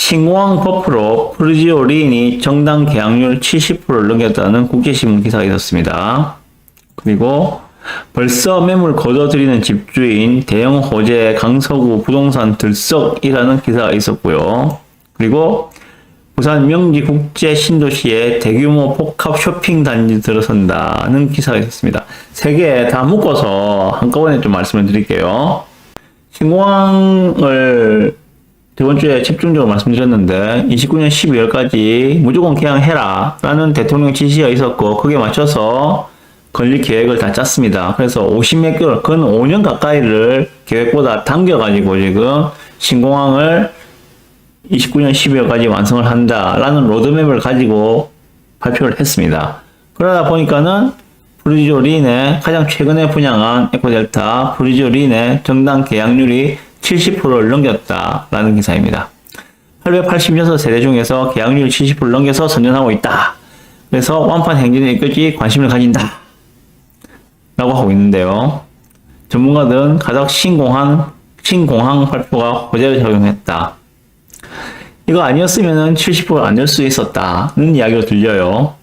신공항 버프로 프리지오린이 정당 계약률 70%를 넘겼다는 국제신문 기사가 있었습니다. 그리고 벌써 매물 거둬들이는 집주인 대형 호재 강서구 부동산 들썩이라는 기사가 있었고요. 그리고 부산 명지 국제 신도시에 대규모 복합 쇼핑 단지 들어선다는 기사가 있었습니다. 세 개 다 묶어서 한꺼번에 좀 말씀을 드릴게요. 신공항을 저번 주에 집중적으로 말씀드렸는데 29년 12월까지 무조건 개항해라 라는 대통령 지시가 있었고 그게 맞춰서 건립 계획을 다 짰습니다. 그래서 50몇 개월, 근 5년 가까이를 계획보다 당겨가지고 지금 신공항을 29년 12월까지 완성을 한다라는 로드맵을 가지고 발표를 했습니다. 그러다 보니까는 브리조린의 가장 최근에 분양한 에코델타 브리조린의 정당 계약률이 70%를 넘겼다라는 기사입니다. 886세대 중에서 계약률 70%를 넘겨서 선전하고 있다. 그래서 완판 행진에 끝까지 관심을 가진다. 라고 하고 있는데요. 전문가들은 가덕 신공항 발표가 호재를 작용했다. 이거 아니었으면 70%가 안 될 수 있었다는 이야기로 들려요.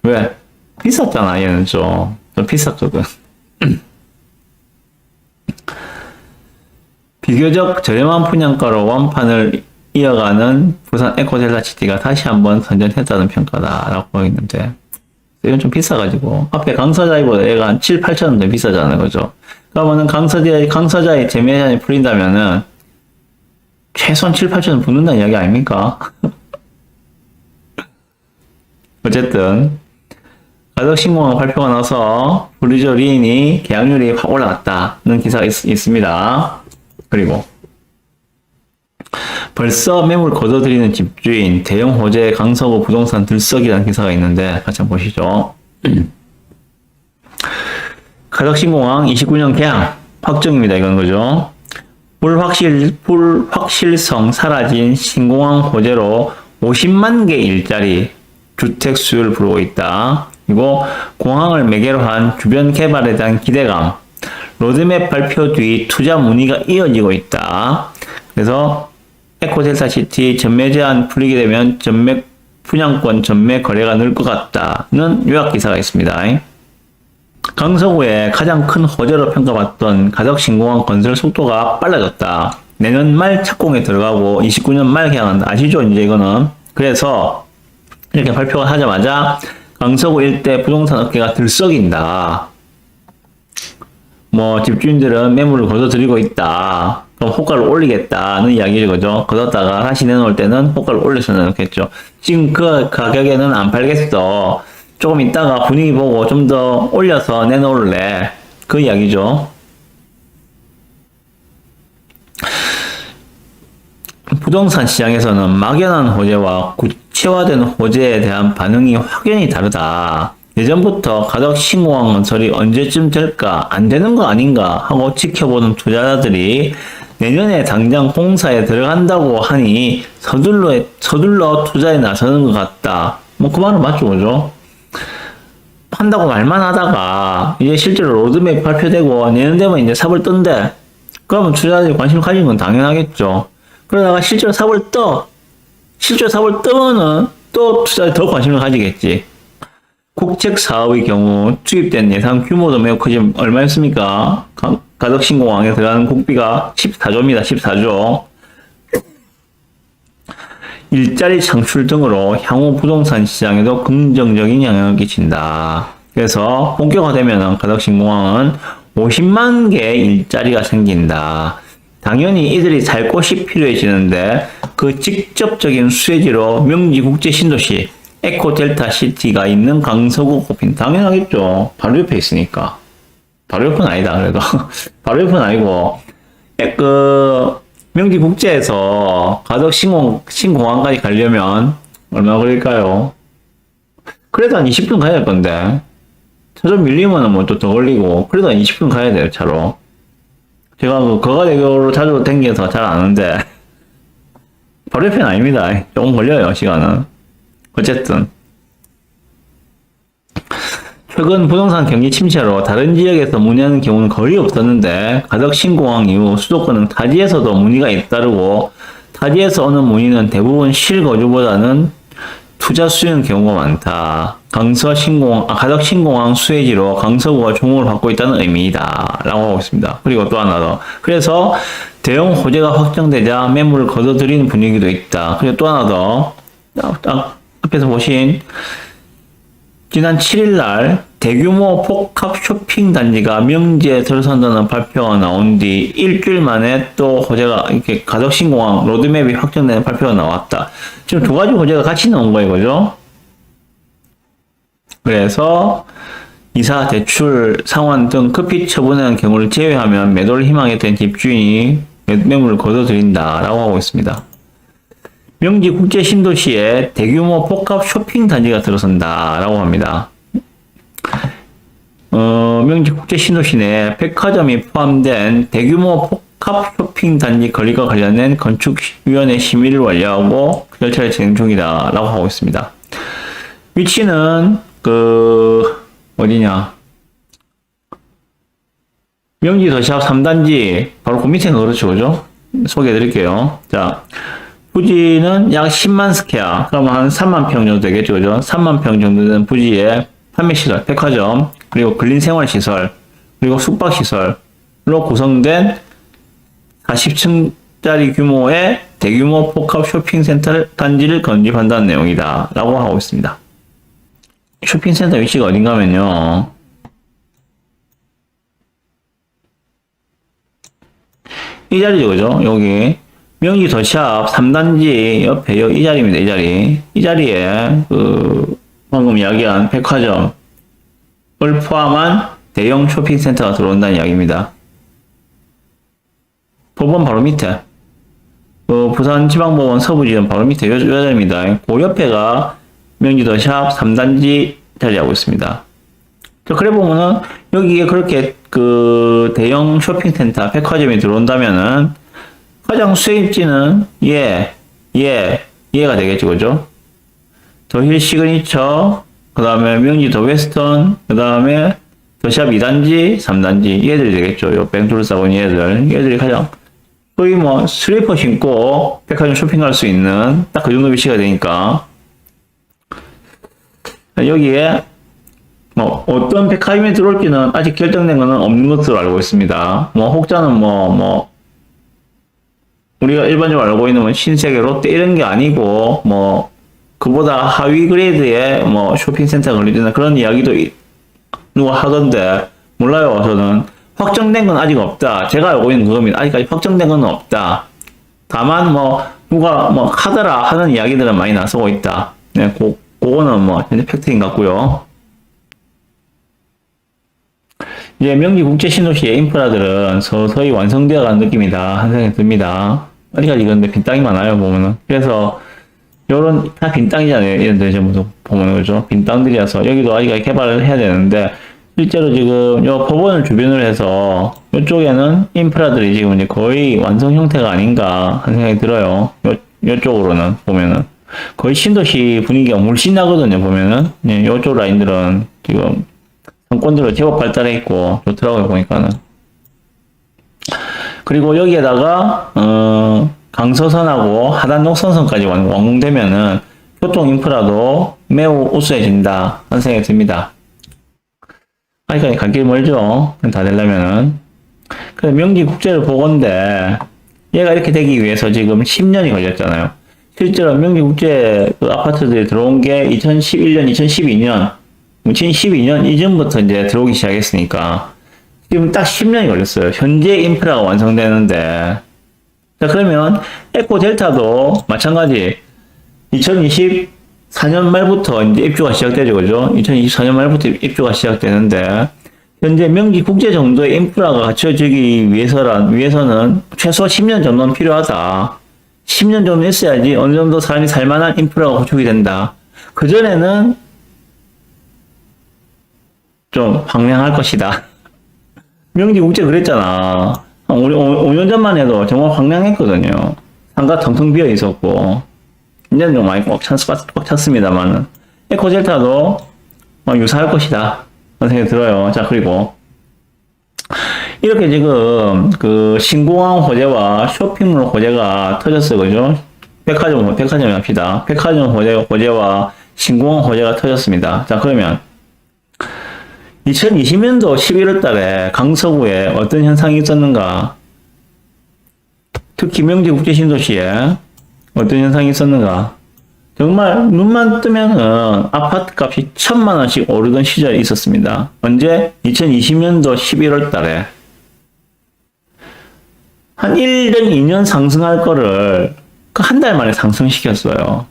왜? 비쌌잖아, 얘는 좀 비쌌거든. 비교적 저렴한 분양가로 완판을 이어가는 부산 에코델타시티가 다시 한번 선전했다는 평가다라고 하고 있는데, 이건 좀 비싸가지고, 앞에 강서자이보다 얘가 한 7, 8천 원 더 비싸잖아요, 그죠? 그러면은 강서자의 재매장이 풀린다면은, 최소한 7, 8천 원 붙는다는 이야기 아닙니까? 어쨌든, 가덕 신공항 발표가 나서, 브리조린이 계약률이 확 올라갔다는 기사가 있습니다. 그리고, 벌써 매물 거둬들이는 집주인, 대형 호재 강서구 부동산 들썩이라는 기사가 있는데 같이 한번 보시죠. 가덕신공항 29년 개항 확정입니다. 이건 거죠. 불확실성 사라진 신공항 호재로 50만 개 일자리 주택 수요를 부르고 있다. 그리고 공항을 매개로 한 주변 개발에 대한 기대감, 로드맵 발표 뒤 투자 문의가 이어지고 있다. 그래서 에코델타시티 전매 제한 풀리게 되면 분양권 전매 거래가 늘 것 같다는 요약 기사가 있습니다. 강서구의 가장 큰 호재로 평가받던 가덕 신공항 건설 속도가 빨라졌다. 내년 말 착공에 들어가고 29년 말 개항한다. 아시죠? 이제 이거는. 그래서 이렇게 발표가 하자마자 강서구 일대 부동산 업계가 들썩인다. 집주인들은 매물을 거둬들이고 있다. 그럼 호가를 올리겠다는 이야기죠, 그죠? 거뒀다가 다시 내놓을 때는 호가를 올려서 내놓겠죠. 지금 그 가격에는 안 팔겠어. 조금 있다가 분위기 보고 좀 더 올려서 내놓을래. 그 이야기죠. 부동산 시장에서는 막연한 호재와 구체화된 호재에 대한 반응이 확연히 다르다. 예전부터 가덕 신공항 건설이 언제쯤 될까, 안 되는 거 아닌가 하고 지켜보는 투자자들이 내년에 당장 공사에 들어간다고 하니 서둘러 투자에 나서는 것 같다. 그 말은 맞죠, 그죠? 한다고 말만 하다가 이제 실제로 로드맵 발표되고 내년 되면 이제 삽을 뜬대. 그러면 투자자들이 관심을 가지는 건 당연하겠죠. 그러다가 실제로 삽을 뜨면은 또 투자자들이 더 관심을 가지겠지. 국책 사업의 경우 투입된 예산 규모도 매우 크지만 얼마였습니까? 가덕 신공항에 들어가는 국비가 14조입니다. 14조. 일자리 창출 등으로 향후 부동산 시장에도 긍정적인 영향을 끼친다. 그래서 본격화되면 가덕 신공항은 50만 개의 일자리가 생긴다. 당연히 이들이 살 곳이 필요해지는데 그 직접적인 수혜지로 명지 국제 신도시 에코델타시티가 있는 강서구 꼽힌 당연하겠죠. 바로 옆에 있으니까. 바로 옆은 아니다 그래도 바로 옆은 아니고 명지 국제에서 가덕 신공항까지 가려면 얼마 걸릴까요? 그래도 한 20분 가야 될 건데 차 좀 밀리면 또 더 걸리고 그래도 한 20분 가야 돼요 차로. 제가 거가대교로 자주 다녀서 잘 아는데 바로 옆은 아닙니다. 조금 걸려요 시간은. 어쨌든 최근 부동산 경기 침체로 다른 지역에서 문의하는 경우는 거의 없었는데 가덕 신공항 이후 수도권은 타지에서도 문의가 잇따르고 타지에서 오는 문의는 대부분 실거주보다는 투자 수요인 경우가 많다. 가덕 신공항 수혜지로 강서구가 종목을 받고 있다는 의미이다. 라고 하고 있습니다. 그리고 또 하나 더. 그래서 대형 호재가 확정되자 매물을 거둬들이는 분위기도 있다. 그리고 또 하나 더. 앞에서 보신 지난 7일날 대규모 복합 쇼핑 단지가 명지에 들어선다는 발표가 나온 뒤 일주일 만에 또 호재가 이렇게 가덕신공항 로드맵이 확정되는 발표가 나왔다. 지금 두 가지 호재가 같이 나온 거예요, 그죠? 그래서 이사, 대출, 상환 등 급히 처분하는 경우를 제외하면 매도를 희망했던 집주인이 매물을 거둬들인다라고 하고 있습니다. 명지 국제 신도시에 대규모 복합 쇼핑 단지가 들어선다라고 합니다. 명지 국제 신도시 내 백화점이 포함된 대규모 복합 쇼핑 단지 건립과 관련된 건축위원회 심의를 완료하고 절차를 진행 중이다라고 하고 있습니다. 위치는 어디냐? 명지 더샵 3단지 바로 그 밑에 그렇죠, 그죠? 소개해 드릴게요. 자. 부지는 약 10만 스퀘어, 그러면 한 3만 평 정도 되겠죠, 그죠? 3만 평 정도 되는 부지에 판매시설, 백화점, 그리고 근린생활시설, 그리고 숙박시설로 구성된 40층짜리 규모의 대규모 복합 쇼핑센터 단지를 건립한다는 내용이다. 라고 하고 있습니다. 쇼핑센터 위치가 어딘가면요. 이 자리죠, 그죠? 여기. 명지 더샵 3단지 옆에 이 자리입니다. 이 자리. 이 자리에 방금 이야기한 백화점을 포함한 대형 쇼핑센터가 들어온다는 이야기입니다. 법원 바로 밑에. 부산지방법원 서부지점 바로 밑에 요 자리입니다. 그 옆에가 명지 더샵 3단지 자리하고 있습니다. 그래 보면은 여기에 그렇게 대형 쇼핑센터, 백화점이 들어온다면은 가장 수혜입지는 얘가 되겠죠, 그죠? 더힐 시그니처, 그 다음에 명지 더 웨스턴, 그 다음에 더샵 2단지, 3단지, 얘들이 되겠죠. 요 뱅둘러싸고 얘들이 가장, 거의 슬리퍼 신고 백화점 쇼핑 갈 수 있는 딱 그 정도 위치가 되니까. 여기에, 어떤 백화점이 들어올지는 아직 결정된 거는 없는 것으로 알고 있습니다. 혹자는 우리가 일반적으로 알고 있는 신세계, 롯데 이런 게 아니고 그보다 하위 그레이드의 쇼핑센터가 걸리는 그런 이야기도 누가 하던데 몰라요. 저는 확정된 건 아직 없다. 제가 알고 있는 그겁니다. 아직까지 확정된 건 없다. 다만 누가 하더라 하는 이야기들은 많이 나서고 있다. 네, 그거는 현재 팩트인 것 같고요. 이제 명지 국제 신도시의 인프라들은 서서히 완성되어 가는 느낌이다 하는 생각이 듭니다. 아직까지 근데 빈 땅이 많아요, 보면은. 그래서, 다 빈 땅이잖아요. 이런 데 전부 보면은, 그죠? 빈 땅들이라서, 여기도 아직까지 개발을 해야 되는데, 실제로 지금, 요 법원을 주변으로 해서, 요쪽에는 인프라들이 지금 이제 거의 완성 형태가 아닌가 하는 생각이 들어요. 요쪽으로는, 보면은. 거의 신도시 분위기가 물씬 나거든요, 보면은. 예, 요쪽 라인들은 지금, 상권들로 제법 발달해 있고, 좋더라고요, 보니까는. 그리고 여기에다가 강서선하고 하단 녹선선까지 완공되면은 교통 인프라도 매우 우수해진다 하는 생각이 듭니다. 아직까지 갈 길 멀죠. 다 되려면은. 그래서 명지 국제를 보건데 얘가 이렇게 되기 위해서 지금 10년이 걸렸잖아요. 실제로 명지 국제 아파트들이 들어온 게 2011년, 2012년 이전부터 이제 들어오기 시작했으니까 지금 딱 10년이 걸렸어요. 현재 인프라가 완성되는데. 자, 그러면 에코델타도 마찬가지 2024년 말부터 이제 입주가 시작되죠. 그죠? 2024년 말부터 입주가 시작되는데 현재 명지 국제 정도의 인프라가 갖춰지기 위해서는 최소 10년 정도는 필요하다. 10년 정도 있어야지 어느 정도 사람이 살만한 인프라가 구축이 된다. 그전에는 좀 황량할 것이다. 명지 국제 그랬잖아. 5년 전만 해도 정말 황량했거든요. 상가 텅텅 비어 있었고, 이제는 좀 많이 꽉 찼습니다만은. 에코델타도 유사할 것이다. 그런 생각이 들어요. 자, 그리고, 이렇게 지금 그 신공항 호재와 쇼핑몰 호재가 터졌어요. 그죠? 백화점 합시다. 백화점 호재와 신공항 호재가 터졌습니다. 자, 그러면 2020년도 11월 달에 강서구에 어떤 현상이 있었는가? 특히 명지 국제신도시에 어떤 현상이 있었는가? 정말 눈만 뜨면은 아파트 값이 1,000만 원씩 오르던 시절이 있었습니다. 언제? 2020년도 11월 달에. 한 1년, 2년 상승할 거를 그 한 달 만에 상승시켰어요.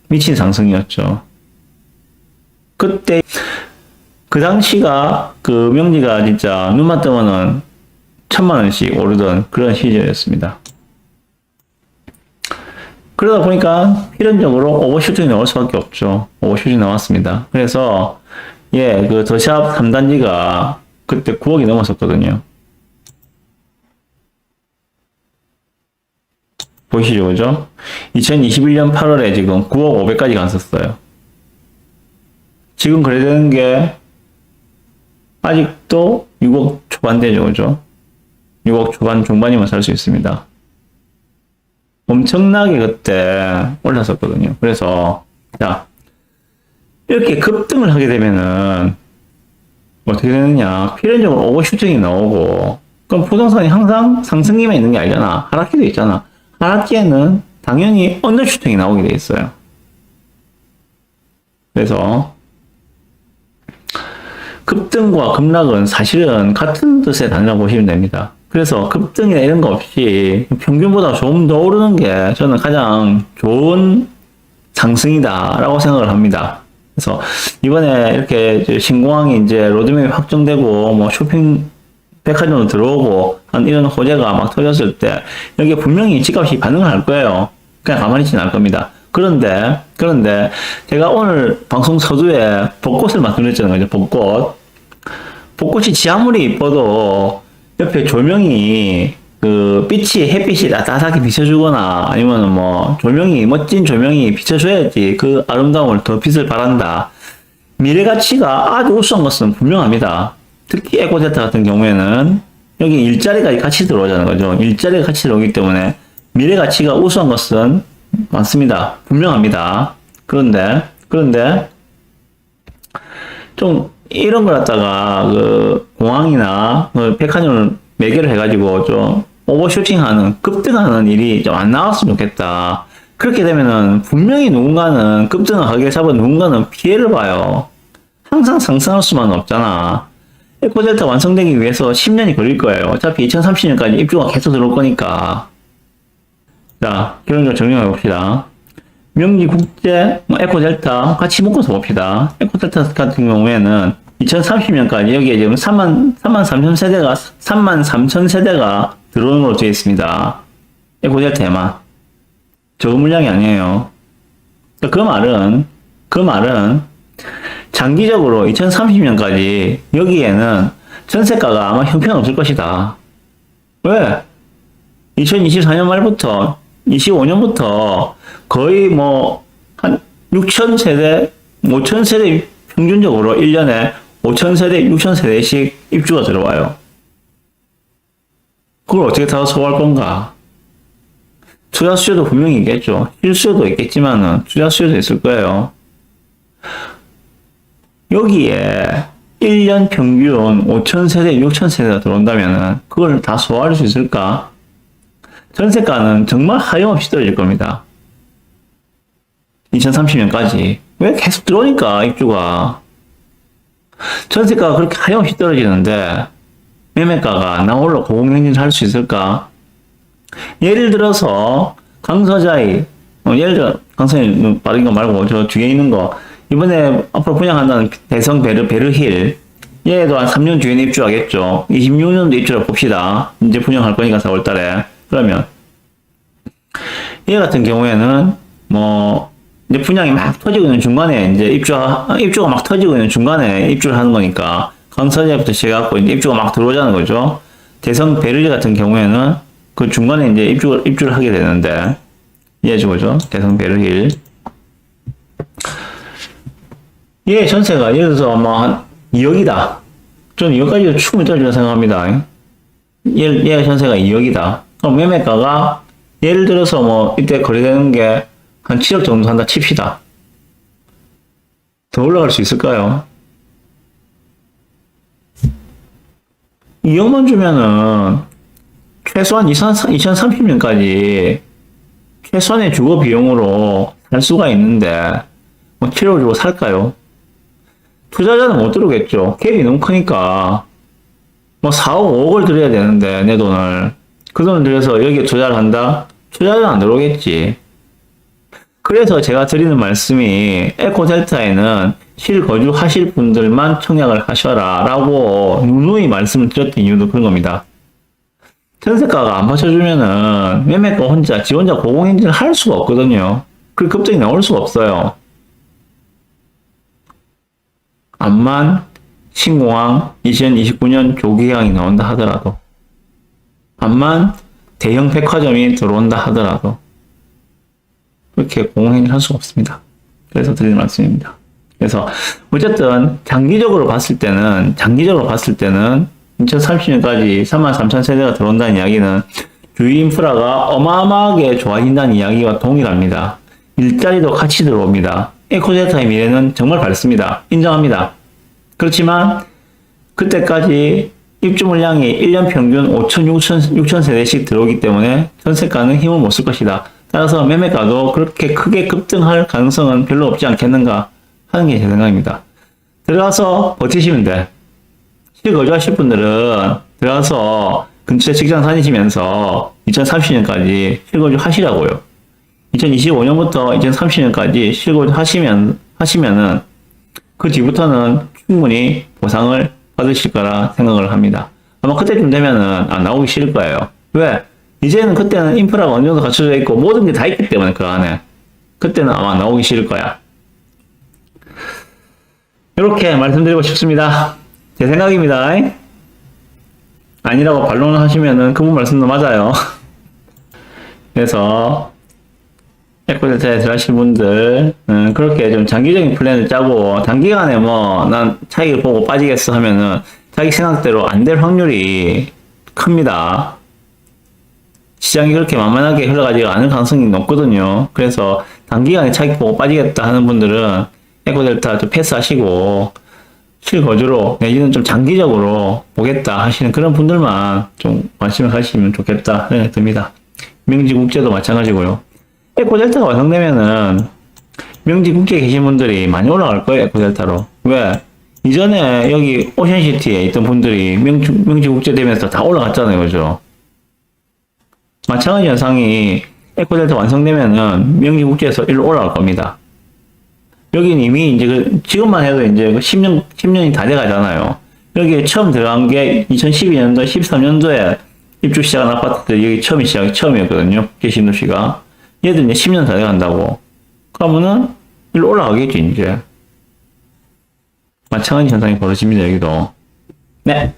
미친 상승이었죠. 그때, 그 당시가 그 명지가 진짜 눈만 뜨면은 1,000만 원씩 오르던 그런 시절이었습니다. 그러다 보니까 필연적으로 오버슈팅이 나올 수밖에 없죠. 오버슈팅이 나왔습니다. 그래서 그 더샵 3단지가 그때 9억이 넘었었거든요. 보이시죠, 그죠? 2021년 8월에 지금 9억 500까지 갔었어요. 지금 거래되는 게 아직도 6억 초반대죠, 그죠? 6억 초반 중반이면 살 수 있습니다. 엄청나게 그때 올랐었거든요. 그래서, 자, 이렇게 급등을 하게 되면은, 어떻게 되느냐. 필연적으로 오버슈팅이 나오고, 그럼 부동산이 항상 상승기만 있는 게 아니잖아. 하락기도 있잖아. 하락기에는 당연히 언더슈팅이 나오게 돼 있어요. 그래서, 급등과 급락은 사실은 같은 뜻의 단어라고 보시면 됩니다. 그래서 급등이나 이런 거 없이 평균보다 조금 더 오르는 게 저는 가장 좋은 상승이다라고 생각을 합니다. 그래서 이번에 이렇게 신공항이 이제 로드맵이 확정되고 뭐 쇼핑 백화점으로 들어오고 한 이런 호재가 막 터졌을 때 여기에 분명히 집값이 반응을 할 거예요. 그냥 가만히 있지는 않을 겁니다. 그런데 제가 오늘 방송 서두에 벚꽃을 말씀드렸잖아요. 벚꽃이 아무리 이뻐도 옆에 조명이 햇빛이 따뜻하게 비춰주거나 아니면 뭐 멋진 조명이 비춰줘야지 그 아름다움을 더 빛을 발한다. 미래 가치가 아주 우수한 것은 분명합니다. 특히 에코델타 같은 경우에는 여기 일자리가 같이 들어오잖아요. 그죠? 일자리가 같이 들어오기 때문에 미래 가치가 우수한 것은 많습니다. 분명합니다. 그런데 좀 이런 걸 갖다가 공항이나 백화점을 매개를 해가지고 좀 오버슈팅하는 급등하는 일이 좀 안 나왔으면 좋겠다. 그렇게 되면은 분명히 누군가는 급등을 하게 잡은 누군가는 피해를 봐요. 항상 상승할 수만 없잖아. 에코델타 완성되기 위해서 10년이 걸릴 거예요. 어차피 2030년까지 입주가 계속 들어올 거니까. 자, 결론적으로 정리해 봅시다. 명지국제, 에코델타 같이 묶어서 봅시다. 에코델타 같은 경우에는 2030년까지 여기에 지금 33,000 세대가 들어오는 걸로 되어 있습니다. 에코델타에만. 적은 물량이 아니에요. 그 말은 장기적으로 2030년까지 여기에는 전세가가 아마 형편없을 것이다. 왜? 2024년 말부터 25년부터 거의 한 6,000세대, 5,000세대 평균적으로 1년에 5,000세대, 6,000세대씩 입주가 들어와요. 그걸 어떻게 다 소화할 건가? 투자 수요도 분명히 있겠죠. 실수요도 있겠지만은 투자 수요도 있을 거예요. 여기에 1년 평균 5,000세대, 6,000세대가 들어온다면은 그걸 다 소화할 수 있을까? 전세가는 정말 하염없이 떨어질 겁니다. 2030년까지. 왜 계속 들어오니까, 입주가. 전세가가 그렇게 하염없이 떨어지는데, 매매가가 나홀로 고공행진을 할 수 있을까? 예를 들어서, 강서자이, 예를 들어, 강서자이 빠른 거 말고, 저 뒤에 있는 거, 이번에 앞으로 분양한다는 대성 베르힐, 얘도 한 3년 뒤에는 입주하겠죠. 26년도 입주를 봅시다. 이제 분양할 거니까 4월 달에. 그러면 얘 같은 경우에는 이제 분양이 막 터지고 있는 중간에 이제 입주가 막 터지고 있는 중간에 입주를 하는 거니까 강서제부터 시작해갖고 이제 입주가 막 들어오자는 거죠. 대성 베르리 같은 경우에는 그 중간에 이제 입주를 하게 되는데 얘죠, 그죠? 대성 베르힐. 얘 전세가 예를 들어서 한 2억이다. 저는 이거까지도 충분히 떨어진다고 생각합니다. 얘가 전세가 2억이다. 그럼 매매가가 예를 들어서 뭐 이때 거래되는 게 한 7억 정도 한다 칩시다. 더 올라갈 수 있을까요? 2억만 주면은 최소한 2030년까지 최소한의 주거 비용으로 살 수가 있는데 뭐 7억을 주고 살까요? 투자자는 못 들어오겠죠. 갭이 너무 크니까 뭐 4억, 5억을 들여야 되는데 내 돈을 그 돈을 들여서 여기에 투자를 한다? 투자자는 안 들어오겠지. 그래서 제가 드리는 말씀이 에코델타에는 실거주 하실 분들만 청약을 하셔라 라고 누누이 말씀을 드렸던 이유도 그런 겁니다. 전세가가 안 받쳐주면은 매매가 혼자 지 혼자 고공행진을 할 수가 없거든요. 그 급등이 나올 수가 없어요. 암만 신공항 2029년 조기 개항이 나온다 하더라도, 암만 대형 백화점이 들어온다 하더라도 그렇게 공공행진을 할 수가 없습니다. 그래서 드리는 말씀입니다. 그래서 어쨌든 장기적으로 봤을 때는 2030년까지 33,000세대가 들어온다는 이야기는 주요 인프라가 어마어마하게 좋아진다는 이야기와 동일합니다. 일자리도 같이 들어옵니다. 에코델타의 미래는 정말 밝습니다. 인정합니다. 그렇지만 그때까지 입주 물량이 1년 평균 6천 세대씩 들어오기 때문에 전세가는 힘을 못 쓸 것이다. 따라서 매매가도 그렇게 크게 급등할 가능성은 별로 없지 않겠는가 하는 게 제 생각입니다. 들어가서 버티시면 돼. 실거주하실 분들은 들어가서 근처에 직장 다니시면서 2030년까지 실거주 하시라고요. 2025년부터 2030년까지 실거주 하시면은 그 뒤부터는 충분히 보상을 받으실 거라 생각을 합니다. 아마 그때쯤 되면은 안 나오기 싫을 거예요. 왜? 이제는 그때는 인프라가 어느 정도 갖춰져 있고 모든 게 다 있기 때문에 그 안에 그때는 아마 나오기 싫을 거야. 이렇게 말씀드리고 싶습니다. 제 생각입니다. 아니라고 반론을 하시면은 그분 말씀도 맞아요. 그래서 에코델타에 들어가실 분들 그렇게 좀 장기적인 플랜을 짜고 단기간에 뭐 난 차익을 보고 빠지겠어 하면은 자기 생각대로 안 될 확률이 큽니다. 시장이 그렇게 만만하게 흘러가지가 않을 가능성이 높거든요. 그래서 단기간에 차익 보고 빠지겠다 하는 분들은 에코델타 좀 패스하시고 실거주로 내지는 좀 장기적으로 보겠다 하시는 그런 분들만 좀 관심을 가지시면 좋겠다 생각이 듭니다. 명지국제도 마찬가지고요. 에코델타가 완성되면은 명지국제에 계신 분들이 많이 올라갈 거예요. 에코델타로. 왜? 이전에 여기 오션시티에 있던 분들이 명지국제 되면서 다 올라갔잖아요. 그죠? 마찬가지 현상이 에코델타 완성되면은 명지국제에서 일로 올라갈 겁니다. 여기는 이미 이제 지금만 해도 이제 10년이 다 돼 가잖아요. 여기에 처음 들어간 게 2012년도, 13년도에 입주 시작한 아파트들 여기 처음이었거든요. 국제신도시가. 얘들 이제 10년 다 돼 간다고. 그러면은 일로 올라가겠지, 이제. 마찬가지 현상이 벌어집니다, 여기도. 네.